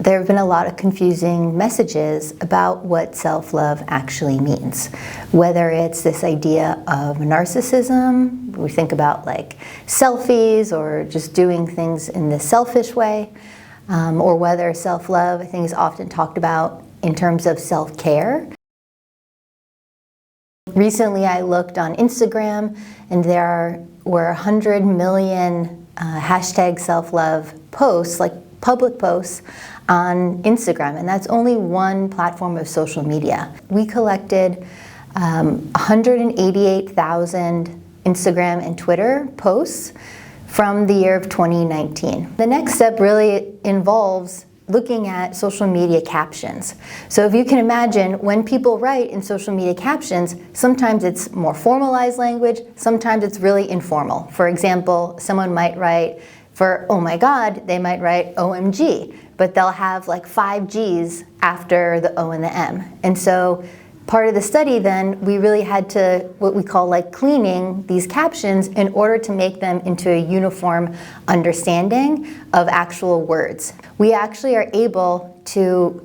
There have been a lot of confusing messages about what self-love actually means. Whether it's this idea of narcissism, we think about like selfies or just doing things in this selfish way, or whether self-love, I think, is often talked about in terms of self-care. Recently I looked on Instagram and there were 100 million hashtag self-love posts, like public posts on Instagram, and that's only one platform of social media. We collected 188,000 Instagram and Twitter posts from the year of 2019. The next step really involves looking at social media captions. So if you can imagine, when people write in social media captions, sometimes it's more formalized language, sometimes it's really informal. For example, someone might write, for oh my God, they might write OMG, but they'll have like 5 G's after the O and the M. And so part of the study then, we really had to, what we call like cleaning these captions in order to make them into a uniform understanding of actual words. We actually are able to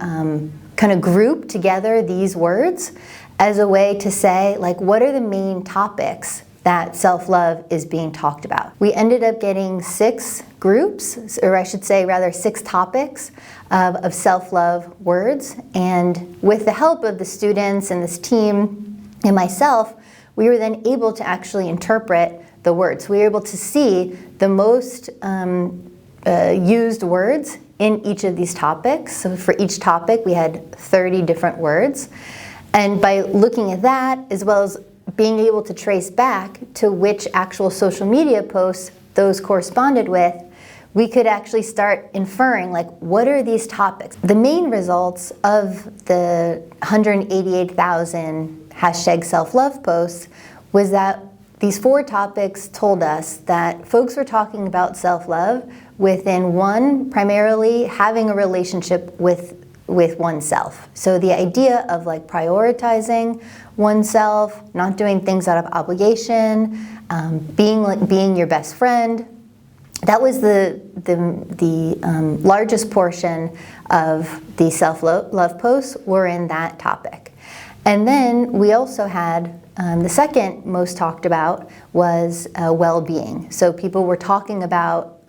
kind of group together these words as a way to say, like, what are the main topics that self-love is being talked about. We ended up getting 6 groups, or I should say rather 6 topics of self-love words, and with the help of the students and this team and myself, we were then able to actually interpret the words. We were able to see the most used words in each of these topics. So for each topic we had 30 different words, and by looking at that, as well as being able to trace back to which actual social media posts those corresponded with, we could actually start inferring, like, what are these topics? The main results of the 188,000 hashtag self-love posts was that these 4 topics told us that folks were talking about self-love within one, primarily having a relationship with oneself. So the idea of like prioritizing oneself, not doing things out of obligation, being your best friend, that was the largest portion of the self-love posts were in that topic. And then we also had the second most talked about was well-being. So people were talking about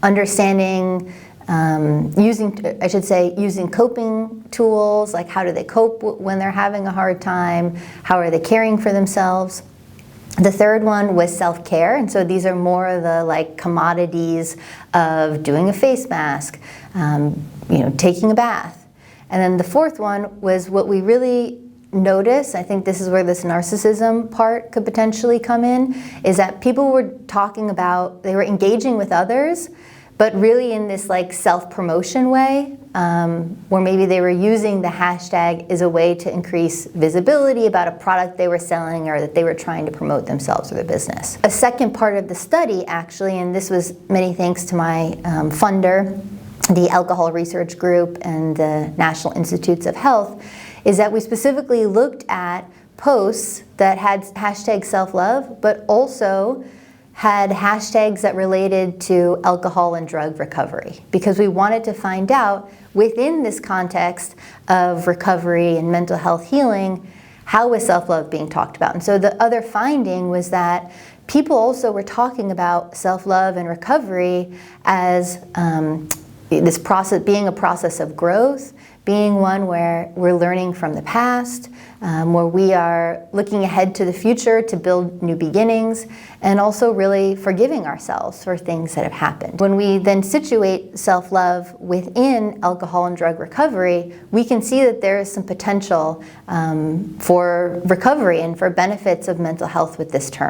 understanding, using coping tools, like how do they cope when they're having a hard time, how are they caring for themselves. The third one was self-care, and so these are more of the like commodities of doing a face mask, taking a bath. And then the fourth one was what we really notice, I think this is where this narcissism part could potentially come in, is that people were talking about, they were engaging with others, but really in this like self-promotion way, where maybe they were using the hashtag as a way to increase visibility about a product they were selling or that they were trying to promote themselves or their business. A second part of the study, actually, and this was many thanks to my funder, the Alcohol Research Group and the National Institutes of Health, is that we specifically looked at posts that had hashtag self-love, but also had hashtags that related to alcohol and drug recovery, because we wanted to find out within this context of recovery and mental health healing, how was self-love being talked about? And so the other finding was that people also were talking about self-love and recovery as this process, being a process of growth, being one where we're learning from the past, where we are looking ahead to the future to build new beginnings, and also really forgiving ourselves for things that have happened. When we then situate self-love within alcohol and drug recovery, we can see that there is some potential for recovery and for benefits of mental health with this term.